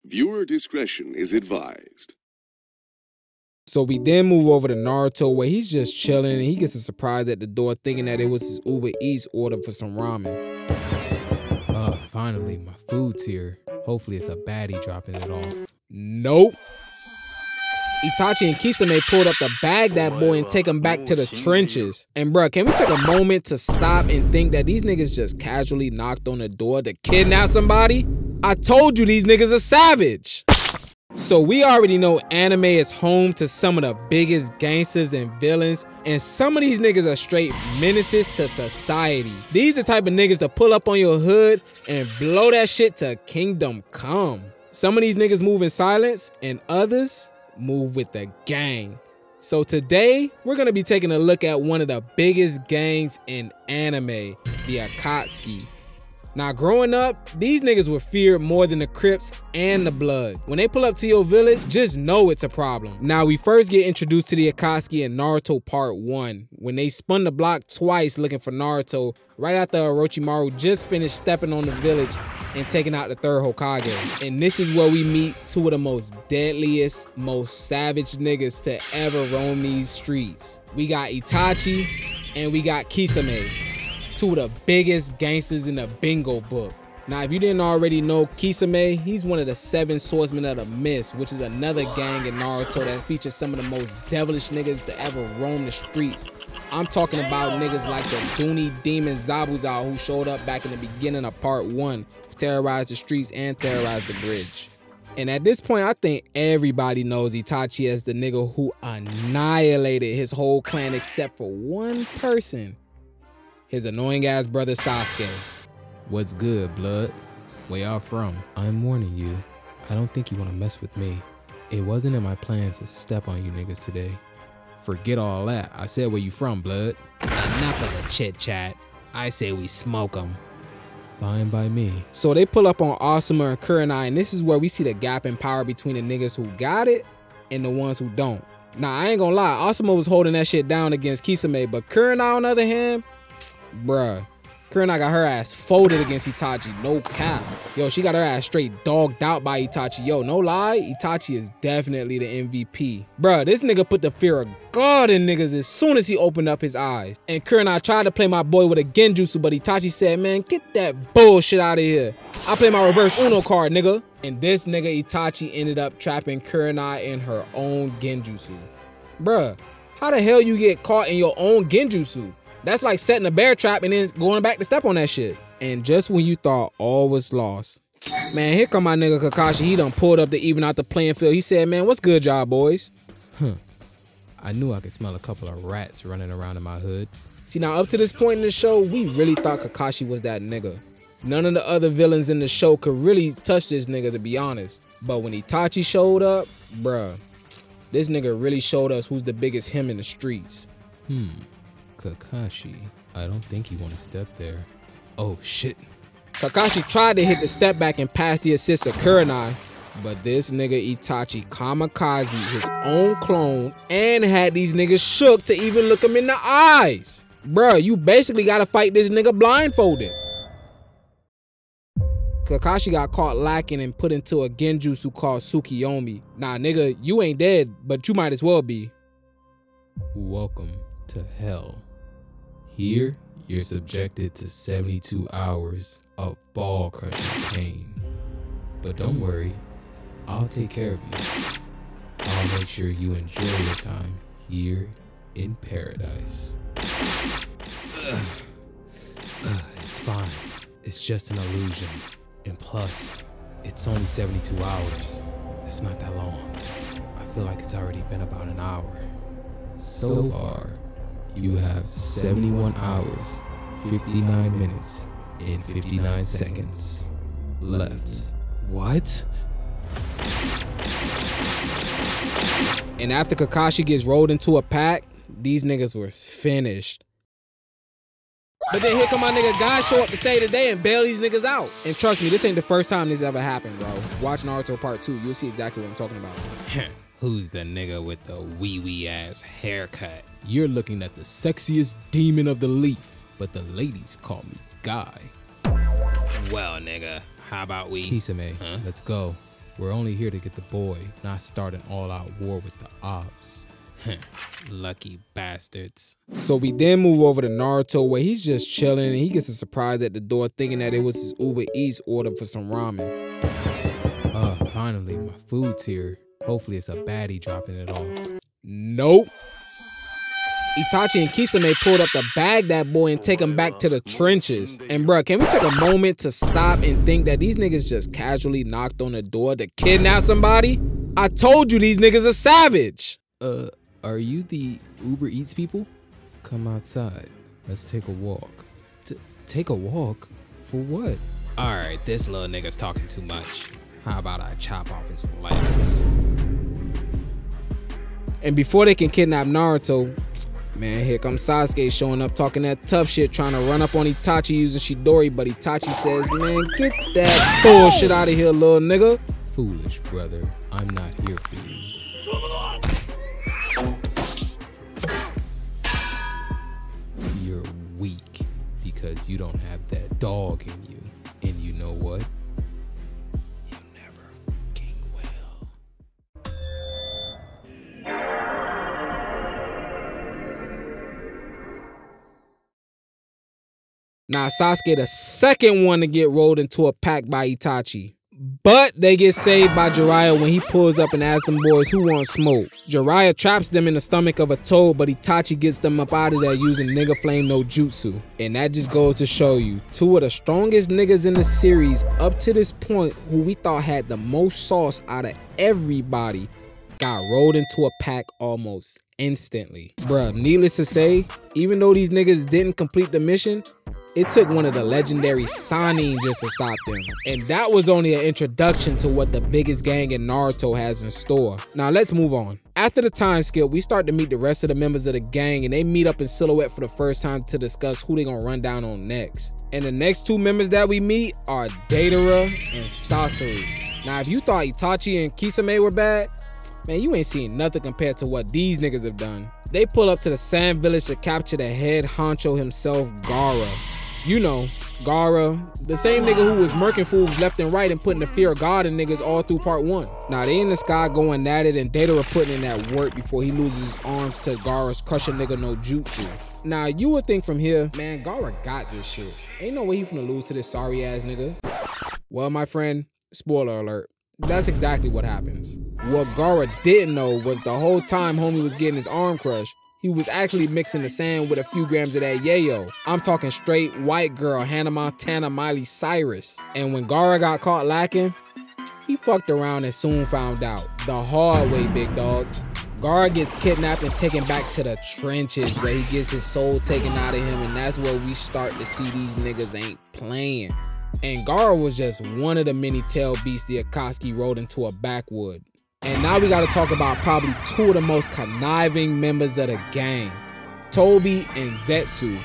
Viewer discretion is advised. So we then move over to Naruto where he's just chilling and he gets a surprise at the door thinking that it was his Uber Eats order for some ramen. Finally, my food's here. Hopefully it's a baddie dropping it off. Nope. Itachi and Kisame pulled up to bag that boy and take him back to the trenches. And bruh, can we take a moment to stop and think that these niggas just casually knocked on the door to kidnap somebody? I told you these niggas are savage. So we already know anime is home to some of the biggest gangsters and villains, and some of these niggas are straight menaces to society. These the type of niggas to pull up on your hood and blow that shit to kingdom come. Some of these niggas move in silence and others move with the gang. So today we're gonna be taking a look at one of the biggest gangs in anime, the Akatsuki. Now growing up, these niggas were feared more than the Crips and the Blood. When they pull up to your village, just know it's a problem. Now we first get introduced to the Akatsuki in Naruto Part 1, when they spun the block twice looking for Naruto, right after Orochimaru just finished stepping on the village and taking out the third Hokage. And this is where we meet two of the most deadliest, most savage niggas to ever roam these streets. We got Itachi and we got Kisame. Two of the biggest gangsters in the bingo book. Now, if you didn't already know, Kisame, he's one of the 7 swordsmen of the Mist, which is another gang in Naruto that features some of the most devilish niggas to ever roam the streets. I'm talking about niggas like the Duni Demon Zabuza who showed up back in the beginning of Part 1, who terrorized the streets and terrorized the bridge. And at this point, I think everybody knows Itachi as the nigga who annihilated his whole clan except for one person. His annoying ass brother Sasuke. What's good, blood? Where y'all from? I'm warning you, I don't think you want to mess with me. It wasn't in my plans to step on you niggas today. Forget all that. I said where you from, blood. Enough of the chit chat. I say we smoke them. Fine by me. So they pull up on Asuma and Kurenai, and this is where we see the gap in power between the niggas who got it and the ones who don't. Now I ain't gonna lie, Asuma was holding that shit down against Kisame, but Kurenai on the other hand, bruh, Kurenai got her ass folded against Itachi, no cap. Yo, she got her ass straight dogged out by Itachi. Yo, no lie, Itachi is definitely the MVP. Bruh, this nigga put the fear of God in niggas as soon as he opened up his eyes. And Kurenai tried to play my boy with a genjutsu, but Itachi said, man, get that bullshit out of here. I play my reverse Uno card, nigga. And this nigga Itachi ended up trapping Kurenai in her own genjutsu. Bruh, how the hell you get caught in your own genjutsu? That's like setting a bear trap and then going back to step on that shit. And just when you thought all was lost, man, here come my nigga Kakashi. He done pulled up to even out the playing field. He said, man, what's good, y'all boys? I knew I could smell a couple of rats running around in my hood. See, now up to this point in the show, we really thought Kakashi was that nigga. None of the other villains in the show could really touch this nigga, to be honest. But when Itachi showed up, bruh, this nigga really showed us who's the biggest him in the streets. Kakashi, I don't think you want to step there. Oh shit. Kakashi tried to hit the step back and pass the assist to Kurenai, but this nigga Itachi kamikaze his own clone and had these niggas shook to even look him in the eyes. Bruh, you basically gotta fight this nigga blindfolded. Kakashi got caught lacking and put into a genjutsu called Tsukiyomi. Nah nigga, you ain't dead, but you might as well be. Welcome to hell. Here, you're subjected to 72 hours of ball-crushing pain. But don't worry, I'll take care of you. I'll make sure you enjoy your time here in paradise. It's fine. It's just an illusion. And plus, it's only 72 hours. It's not that long. I feel like it's already been about an hour. So far, you have 71 hours, 59 minutes, and 59 seconds left. What? And after Kakashi gets rolled into a pack, these niggas were finished. But then here come my nigga Guy show up to save the day and bail these niggas out. And trust me, this ain't the first time this ever happened, bro. Watch Naruto Part 2, you'll see exactly what I'm talking about. Who's the nigga with the wee-wee ass haircut? You're looking at the sexiest demon of the leaf, but the ladies call me Guy. Well, nigga, how about we... Kisame, let's go. We're only here to get the boy, not start an all-out war with the ops. Lucky bastards. So we then move over to Naruto, where he's just chilling and he gets a surprise at the door thinking that it was his Uber Eats order for some ramen. Finally, my food's here. Hopefully it's a baddie dropping it off. Nope. Itachi and Kisame pulled up to bag that boy and take him back to the trenches. And bruh, can we take a moment to stop and think that these niggas just casually knocked on the door to kidnap somebody? I told you these niggas are savage. Are you the Uber Eats people? Come outside. Let's take a walk. Take a walk? For what? Alright, this little nigga's talking too much. How about I chop off his legs? And before they can kidnap Naruto, man, here comes Sasuke showing up talking that tough shit, trying to run up on Itachi using Chidori, but Itachi says, man, get that bullshit out of here, little nigga. Foolish brother, I'm not here for you. You're weak because you don't have that dog in you. And you know what? You'll never fucking will. Now Sasuke the second one to get rolled into a pack by Itachi. But they get saved by Jiraiya when he pulls up and asks them boys who want smoke. Jiraiya traps them in the stomach of a toad, but Itachi gets them up out of there using nigga flame no jutsu. And that just goes to show you, two of the strongest niggas in the series up to this point who we thought had the most sauce out of everybody got rolled into a pack almost instantly. Bruh, needless to say, even though these niggas didn't complete the mission, it took one of the legendary Sannin just to stop them. And that was only an introduction to what the biggest gang in Naruto has in store. Now let's move on. After the time skip, we start to meet the rest of the members of the gang, and they meet up in silhouette for the first time to discuss who they gonna run down on next. And the next two members that we meet are Deidara and Sasori. Now if you thought Itachi and Kisame were bad, man, you ain't seen nothing compared to what these niggas have done. They pull up to the Sand Village to capture the head honcho himself, Gaara. You know, Gaara, the same nigga who was murking fools left and right and putting the fear of God in niggas all through part 1. Now they in the sky going at it, and Deidara putting in that work before he loses his arms to Gaara's crush a nigga no jutsu. Now you would think from here, man, Gaara got this shit. Ain't no way he finna lose to this sorry ass nigga. Well, my friend, spoiler alert, that's exactly what happens. What Gaara didn't know was the whole time homie was getting his arm crushed, he was actually mixing the sand with a few grams of that yayo. I'm talking straight white girl, Hannah Montana, Miley Cyrus. And when Gaara got caught lacking, he fucked around and soon found out. The hard way, big dog. Gaara gets kidnapped and taken back to the trenches where he gets his soul taken out of him, and that's where we start to see these niggas ain't playing. And Gaara was just one of the many tail beasts the Akatsuki rode into a backwood. And now we gotta talk about probably two of the most conniving members of the gang, Tobi and Zetsu.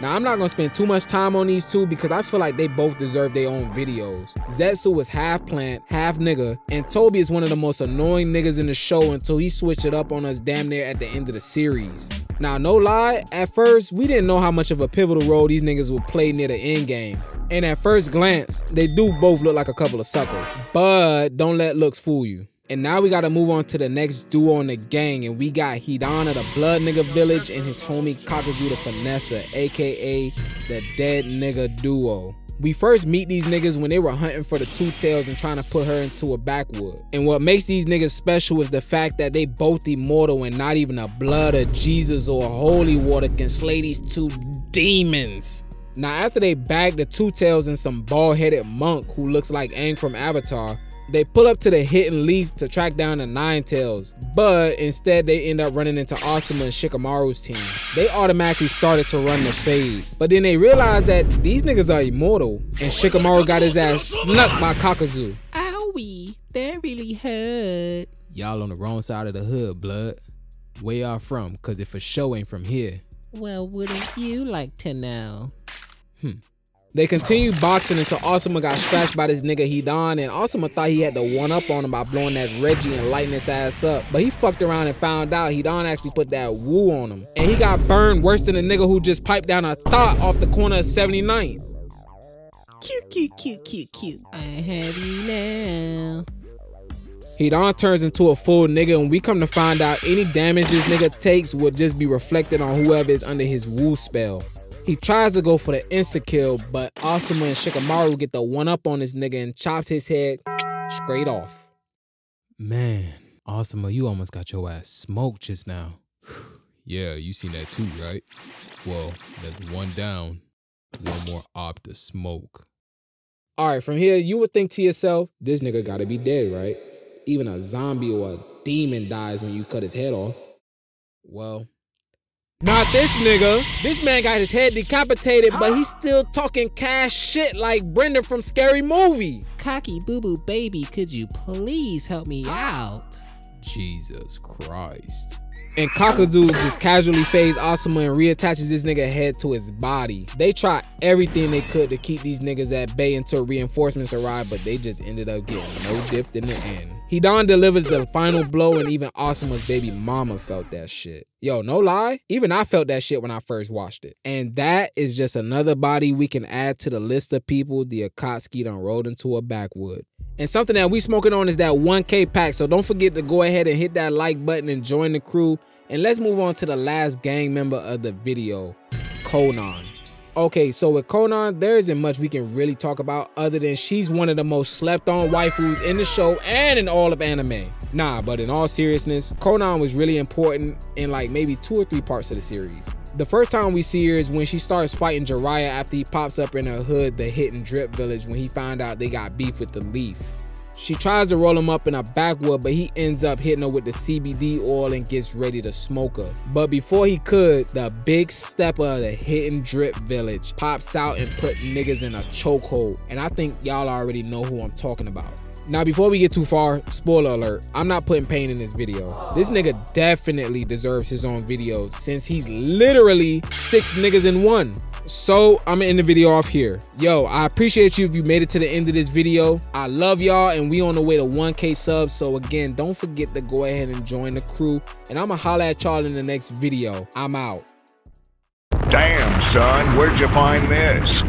Now I'm not gonna spend too much time on these two because I feel like they both deserve their own videos. Zetsu is half plant, half nigga, and Tobi is one of the most annoying niggas in the show until he switched it up on us damn near at the end of the series. Now no lie, at first we didn't know how much of a pivotal role these niggas would play near the end game. And at first glance, they do both look like a couple of suckers. But don't let looks fool you. And now we gotta move on to the next duo in the gang, and we got Hidan of the Blood Nigga Village and his homie Kakuzu the Finessa, aka the Dead Nigga Duo. We first meet these niggas when they were hunting for the Two Tails and trying to put her into a backwood. And what makes these niggas special is the fact that they both immortal, and not even a blood of Jesus or holy water can slay these two demons. Now after they bag the Two Tails and some bald-headed monk who looks like Aang from Avatar, they pull up to the Hidden Leaf to track down the Nine Tails, but instead they end up running into Asuma and Shikamaru's team. They automatically started to run the fade, but then they realized that these niggas are immortal, and Shikamaru got his ass snuck by Kakuzu. Owie, that really hurt. Y'all on the wrong side of the hood, blood. Where y'all from? Cause it for sure ain't from here. Well, wouldn't you like to know? They continued boxing until Asuma got scratched by this nigga Hidan, and Asuma thought he had the one up on him by blowing that Reggie and lighting his ass up. But he fucked around and found out Hidan actually put that woo on him. And he got burned worse than a nigga who just piped down a thought off the corner of 79th. Cute, cute, cute, cute, cute. I have you now. Hidan turns into a full nigga, and we come to find out any damage this nigga takes would just be reflected on whoever is under his woo spell. He tries to go for the insta-kill, but Asuma and Shikamaru get the one-up on this nigga and chops his head straight off. Man, Asuma, you almost got your ass smoked just now. Yeah, you seen that too, right? Well, that's one down. One more op to smoke. Alright, from here, you would think to yourself, this nigga gotta be dead, right? Even a zombie or a demon dies when you cut his head off. Well, not this nigga. This man got his head decapitated, but he's still talking cash shit like Brenda from Scary Movie. Cocky boo boo baby, could you please help me out? Jesus Christ. And Kakuzu just casually fades Asuma and reattaches this nigga head to his body. They tried everything they could to keep these niggas at bay until reinforcements arrived, but they just ended up getting no dipped in the end. Hidan delivers the final blow, and even Asuma's baby mama felt that shit. Yo, no lie, even I felt that shit when I first watched it. And that is just another body we can add to the list of people the Akatsuki done rolled into a backwood. And something that we smoking on is that 1K pack, so don't forget to go ahead and hit that like button and join the crew. And let's move on to the last gang member of the video, Konan. Okay, so with Konan, there isn't much we can really talk about other than she's one of the most slept on waifus in the show and in all of anime. Nah, but in all seriousness, Konan was really important in like maybe 2 or 3 parts of the series. The first time we see her is when she starts fighting Jiraiya after he pops up in her hood, the Hit and Drip village, when he found out they got beef with the Leaf. She tries to roll him up in a backwood, but he ends up hitting her with the CBD oil and gets ready to smoke her. But before he could, the big stepper of the Hit and Drip village pops out and put niggas in a chokehold. And I think y'all already know who I'm talking about. Now, before we get too far, spoiler alert, I'm not putting pain in this video. This nigga definitely deserves his own video since he's literally 6 niggas in one. So I'm gonna end the video off here. Yo, I appreciate you if you made it to the end of this video. I love y'all, and we on the way to 1K subs. So again, don't forget to go ahead and join the crew, and I'ma holla at y'all in the next video. I'm out. Damn, son, where'd you find this?